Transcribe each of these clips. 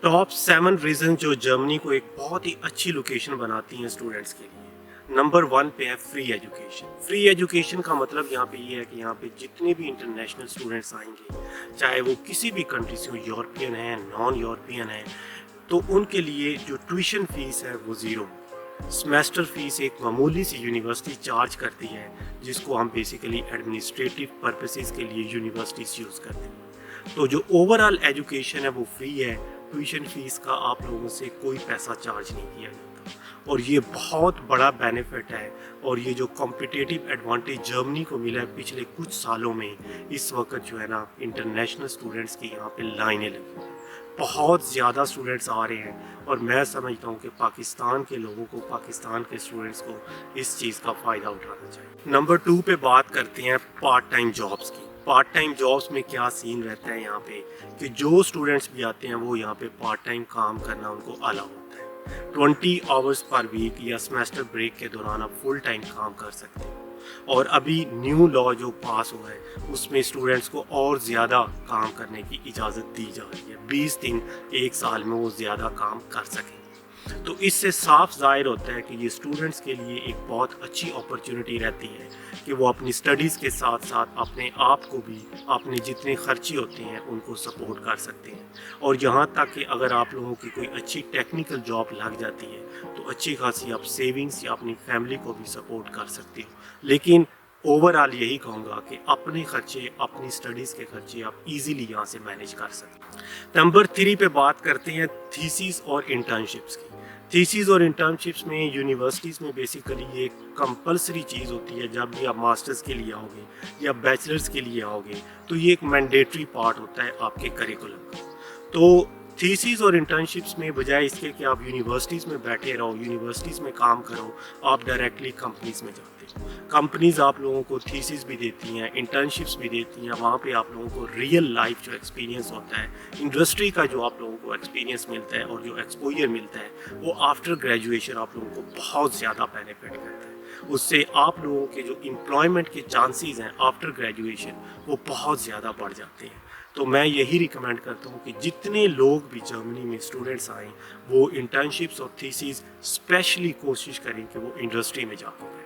Top 7 reason जो Germany को एक बहुत ही अच्छी लोकेशन बनाती हैं स्टूडेंट्स के लिए। नंबर 1 पे है फ्री एजुकेशन। फ्री एजुकेशन का मतलब यहाँ पे ये है कि यहाँ पे जितने भी इंटरनेशनल स्टूडेंट्स आएंगे, चाहे वो किसी भी कंट्री से हो, यूरोपियन हैं, नॉन यूरोपियन हैं, तो उनके लिए जो ट्यूशन फीस है वो ज़ीरो। सेमेस्टर फीस एक मामूली सी यूनिवर्सिटी चार्ज करती है, जिसको हम बेसिकली एडमिनिस्ट्रेटिव पर्पसेस के लिए यूनिवर्सिटीज़ यूज़ करते हैं। तो जो ओवरऑल एजुकेशन है वो फ्री है। ट्यूशन फीस का आप लोगों से कोई पैसा चार्ज नहीं किया जाता, और ये बहुत बड़ा बेनिफिट है। और ये जो कॉम्पिटिटिव एडवांटेज जर्मनी को मिला है पिछले कुछ सालों में, इस वक्त जो है ना इंटरनेशनल स्टूडेंट्स की यहाँ पे लाइनें लगी हैं, बहुत ज़्यादा स्टूडेंट्स आ रहे हैं। और मैं समझता हूँ कि पाकिस्तान के लोगों को, पाकिस्तान के स्टूडेंट्स को इस चीज़ का फ़ायदा उठाना चाहिए। नंबर 2 पे बात करते हैं पार्ट टाइम जॉब्स की। पार्ट टाइम जॉब्स में क्या सीन रहता है यहाँ पे कि जो स्टूडेंट्स भी आते हैं वो यहाँ पे पार्ट टाइम काम करना उनको अलाउ होता है। 20 आवर्स पर वीक या सेमेस्टर ब्रेक के दौरान आप फुल टाइम काम कर सकते हो। और अभी न्यू लॉ जो पास हुआ है उसमें स्टूडेंट्स को और ज़्यादा काम करने की इजाज़त दी जा रही है। 20 दिन एक साल में वो ज़्यादा काम कर सकेंगे। तो इससे साफ ज़ाहिर होता है कि ये स्टूडेंट्स के लिए एक बहुत अच्छी अपॉर्चुनिटी रहती है कि वो अपनी स्टडीज़ के साथ साथ अपने आप को भी, अपने जितने खर्चे होते हैं उनको सपोर्ट कर सकते हैं। और यहाँ तक कि अगर आप लोगों की कोई अच्छी टेक्निकल जॉब लग जाती है तो अच्छी खासी आप सेविंग्स या अपनी फैमिली को भी सपोर्ट कर सकते हो। लेकिन ओवरऑल यही कहूँगा कि अपने खर्चे, अपनी स्टडीज़ के खर्चे आप इजीली यहाँ से मैनेज कर सकते हैं। नंबर 3 पे बात करते हैं थीसिस और इंटर्नशिप्स की। थीसिस और इंटर्नशिप्स में यूनिवर्सिटीज़ में बेसिकली ये कंपलसरी चीज़ होती है। जब भी आप मास्टर्स के लिए आओगे या बैचलर्स के लिए आओगे तो ये एक मैंडेटरी पार्ट होता है आपके करिकुलम का। तो थीसिस और इंटर्नशिप्स में बजाय इसके कि आप यूनिवर्सिटीज़ में बैठे रहो, यूनिवर्सिटीज़ में काम करो, आप डायरेक्टली कंपनीज़ में जाते हो। कंपनीज़ आप लोगों को थीसिस भी देती हैं, इंटर्नशिप्स भी देती हैं। वहाँ पे आप लोगों को रियल लाइफ जो एक्सपीरियंस होता है, इंडस्ट्री का जो आप लोगों को एक्सपीरियंस मिलता है और जो एक्सपोजर मिलता है, वो आफ्टर ग्रेजुएशन आप लोगों को बहुत ज़्यादा बेनिफिट करता है। उससे आप लोगों के जो एम्प्लॉयमेंट के चांसेस हैं आफ्टर ग्रेजुएशन वो बहुत ज़्यादा बढ़ जाते हैं। तो मैं यही रिकमेंड करता हूँ कि जितने लोग भी जर्मनी में स्टूडेंट्स आएँ वो इंटर्नशिप्स और थीसिस स्पेशली कोशिश करें कि वो इंडस्ट्री में जाकर करें।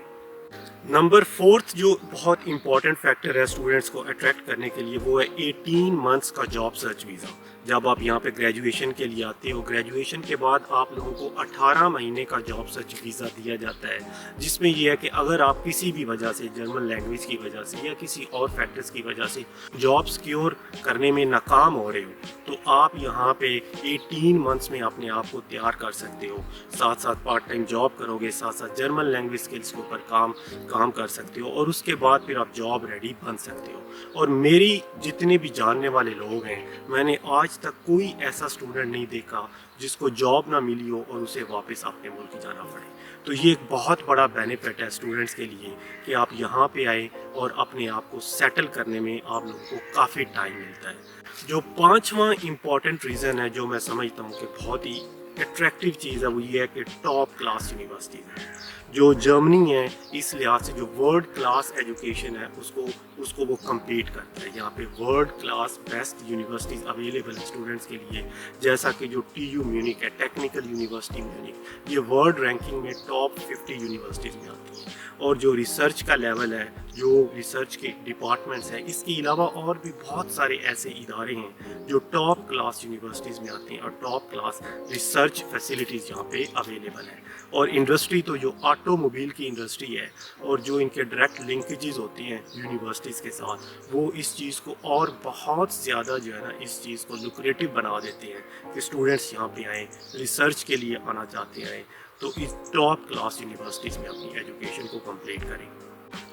नंबर 4 जो बहुत इंपॉर्टेंट फैक्टर है स्टूडेंट्स को अट्रैक्ट करने के लिए वो है 18 मंथ्स का जॉब सर्च वीज़ा। जब आप यहाँ पे ग्रेजुएशन के लिए आते हो, ग्रेजुएशन के बाद आप लोगों को 18 महीने का जॉब सर्च वीज़ा दिया जाता है, जिसमें यह है कि अगर आप किसी भी वजह से, जर्मन लैंग्वेज की वजह से या किसी और फैक्टर्स की वजह से जॉब सिक्योर करने में नाकाम हो रहे हो, तो आप यहाँ पे 18 मंथ्स में अपने आप को तैयार कर सकते हो। साथ साथ पार्ट टाइम जॉब करोगे, साथ साथ जर्मन लैंग्वेज स्किल्स के ऊपर काम कर सकते हो, और उसके बाद फिर आप जॉब रेडी बन सकते हो। और मेरी जितने भी जानने वाले लोग हैं, मैंने आज तक कोई ऐसा स्टूडेंट नहीं देखा जिसको जॉब ना मिली हो और उसे वापस अपने मुल्क जाना पड़े। तो ये एक बहुत बड़ा बेनिफिट है स्टूडेंट्स के लिए कि आप यहाँ पे आए और अपने आप को सेटल करने में आप लोगों को काफ़ी टाइम मिलता है। जो 5वां इम्पॉर्टेंट रीज़न है जो मैं समझता हूँ कि बहुत ही अट्रैक्टिव चीज़ है वो ये है कि टॉप क्लास यूनिवर्सिटीज़ हैं। जो जर्मनी है इस लिहाज से जो वर्ल्ड क्लास एजुकेशन है उसको वो कम्पीट करता है। यहाँ पे world class best universities available है स्टूडेंट्स के लिए, जैसा कि जो TU म्यूनिक है, टेक्निकल यूनिवर्सिटी म्यूनिक, ये वर्ल्ड रैंकिंग में टॉप 50 यूनिवर्सिटीज़ में आती है। और जो रिसर्च का लेवल है, जो रिसर्च के डिपार्टमेंट्स हैं, इसके अलावा और भी बहुत सारे ऐसे इदारे हैं जो टॉप क्लास यूनिवर्सिटीज़ में आते हैं और टॉप क्लास रिसर्च फैसिलिटीज़ यहाँ पे अवेलेबल हैं। और इंडस्ट्री तो जो ऑटोमोबाइल की इंडस्ट्री है और जो इनके डायरेक्ट लिंकेजेस होती हैं यूनिवर्सिटीज़ के साथ, वो इस चीज़ को और बहुत ज़्यादा जो है ना इस चीज़ को लुक्रेटिव बना देते हैं कि स्टूडेंट्स यहाँ पे आएँ, रिसर्च के लिए आना चाहते हैं तो इस टॉप क्लास यूनिवर्सिटीज़ में अपनी एजुकेशन को कंप्लीट करें।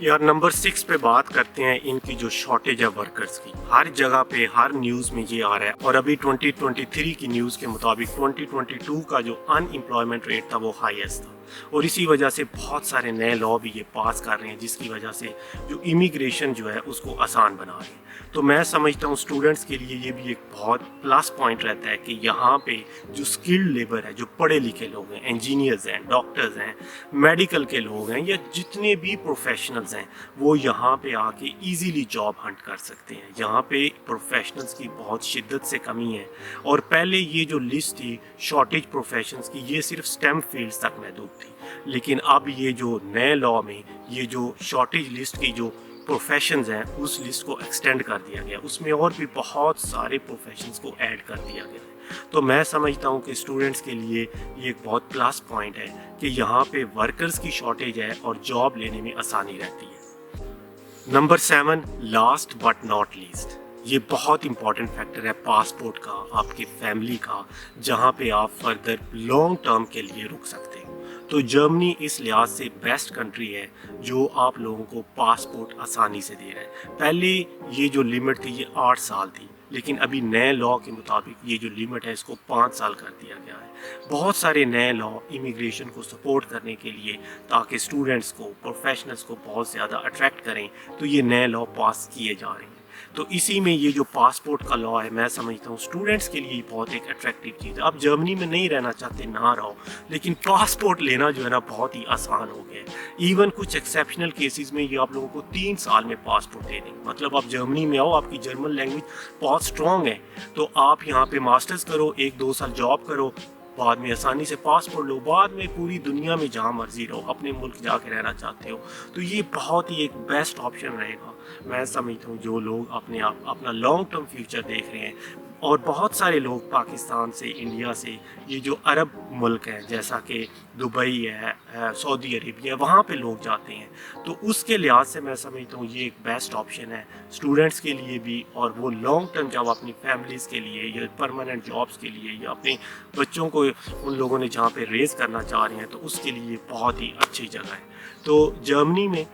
यार नंबर 6 पे बात करते हैं इनकी जो शॉर्टेज है वर्कर्स की। हर जगह पे, हर न्यूज़ में ये आ रहा है, और अभी 2023 की न्यूज़ के मुताबिक 2022 का जो अनएम्प्लॉयमेंट रेट था वो हाईएस्ट था। और इसी वजह से बहुत सारे नए लॉ भी ये पास कर रहे हैं, जिसकी वजह से जो इमिग्रेशन जो है उसको आसान बना रहे हैं। तो मैं समझता हूँ स्टूडेंट्स के लिए ये भी एक बहुत प्लस पॉइंट रहता है कि यहाँ पे जो स्किल्ड लेबर है, जो पढ़े लिखे लोग हैं, इंजीनियर्स हैं, डॉक्टर्स हैं, मेडिकल के लोग हैं, या जितने भी प्रोफेशनल्स हैं, वो यहाँ पे आके इजीली जॉब हंट कर सकते हैं। यहाँ पे प्रोफेशनल्स की बहुत शिद्दत से कमी है, और पहले ये जो लिस्ट थी शॉर्टेज प्रोफेशंस की, ये सिर्फ स्टेम फील्ड्स तक महदूद थी, लेकिन अब ये जो नए लॉ में ये जो शॉर्टेज लिस्ट की जो प्रोफेशंस हैं उस लिस्ट को एक्सटेंड कर दिया गया, उसमें और भी बहुत सारे प्रोफेशंस को ऐड कर दिया गया है। तो मैं समझता हूँ कि स्टूडेंट्स के लिए ये एक बहुत प्लस पॉइंट है कि यहाँ पे वर्कर्स की शॉर्टेज है और जॉब लेने में आसानी रहती है। Number 7, last but not least, ये बहुत इंपॉर्टेंट फैक्टर है पासपोर्ट का, आपकी फैमिली का, जहाँ पे आप फर्दर लॉन्ग टर्म के लिए रुक सकते हो। तो जर्मनी इस लिहाज से बेस्ट कंट्री है जो आप लोगों को पासपोर्ट आसानी से दे रहा है। पहले ये जो लिमिट थी ये 8 साल थी, लेकिन अभी नए लॉ के मुताबिक ये जो लिमिट है इसको 5 साल कर दिया गया है। बहुत सारे नए लॉ इमिग्रेशन को सपोर्ट करने के लिए, ताकि स्टूडेंट्स को, प्रोफेशनल्स को बहुत ज़्यादा अट्रैक्ट करें, तो ये नए लॉ पास किए जा रहे हैं। तो इसी में ये जो पासपोर्ट का लॉ है, मैं समझता हूँ स्टूडेंट्स के लिए बहुत एक अट्रैक्टिव चीज़ है। आप जर्मनी में नहीं रहना चाहते, ना रहो, लेकिन पासपोर्ट लेना जो है ना बहुत ही आसान हो गया है। इवन कुछ एक्सेप्शनल केसेस में ये आप लोगों को 3 साल में पासपोर्ट दे देंगे। मतलब आप जर्मनी में आओ, आपकी जर्मन लैंग्वेज बहुत स्ट्रॉन्ग है, तो आप यहाँ पे मास्टर्स करो, 1-2 साल जॉब करो, बाद में आसानी से पासपोर्ट लो, बाद में पूरी दुनिया में जहाँ मर्जी रहो, अपने मुल्क जाके रहना चाहते हो, तो ये बहुत ही एक बेस्ट ऑप्शन रहेगा। मैं समझता हूँ जो लोग अपना लॉन्ग टर्म फ्यूचर देख रहे हैं, और बहुत सारे लोग पाकिस्तान से, इंडिया से, ये जो अरब मुल्क हैं जैसा कि दुबई है, सऊदी अरेबिया, वहाँ पे लोग जाते हैं, तो उसके लिहाज से मैं समझता हूँ ये एक बेस्ट ऑप्शन है स्टूडेंट्स के लिए भी, और वो लॉन्ग टर्म जब अपनी फैमिलीज़ के लिए या परमानेंट जॉब्स के लिए या अपने बच्चों को उन लोगों ने जहाँ पे रेज़ करना चाह रहे हैं, तो उसके लिए बहुत ही अच्छी जगह है। तो जर्मनी में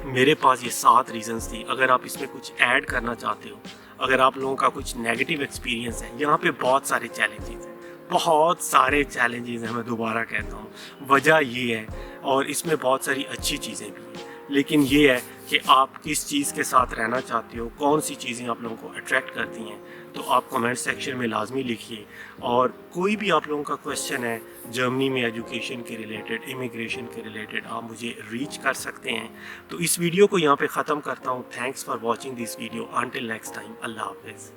मेरे पास ये 7 रीज़न्स थी। अगर आप इसमें कुछ ऐड करना चाहते हो, अगर आप लोगों का कुछ नेगेटिव एक्सपीरियंस है, यहाँ पे बहुत सारे चैलेंजेस हैं, बहुत सारे चैलेंजेस हैं, मैं दोबारा कहता हूँ। वजह ये है, और इसमें बहुत सारी अच्छी चीज़ें भी हैं, लेकिन ये है कि आप किस चीज़ के साथ रहना चाहते हो, कौन सी चीज़ें आप लोगों को अट्रैक्ट करती हैं, तो आप कमेंट सेक्शन में लाजमी लिखिए। और कोई भी आप लोगों का क्वेश्चन है जर्मनी में एजुकेशन के रिलेटेड, इमिग्रेशन के रिलेटेड, आप मुझे रीच कर सकते हैं। तो इस वीडियो को यहाँ पे ख़त्म करता हूँ। Thanks for watching this video. Until next time, Allah हाफिज़।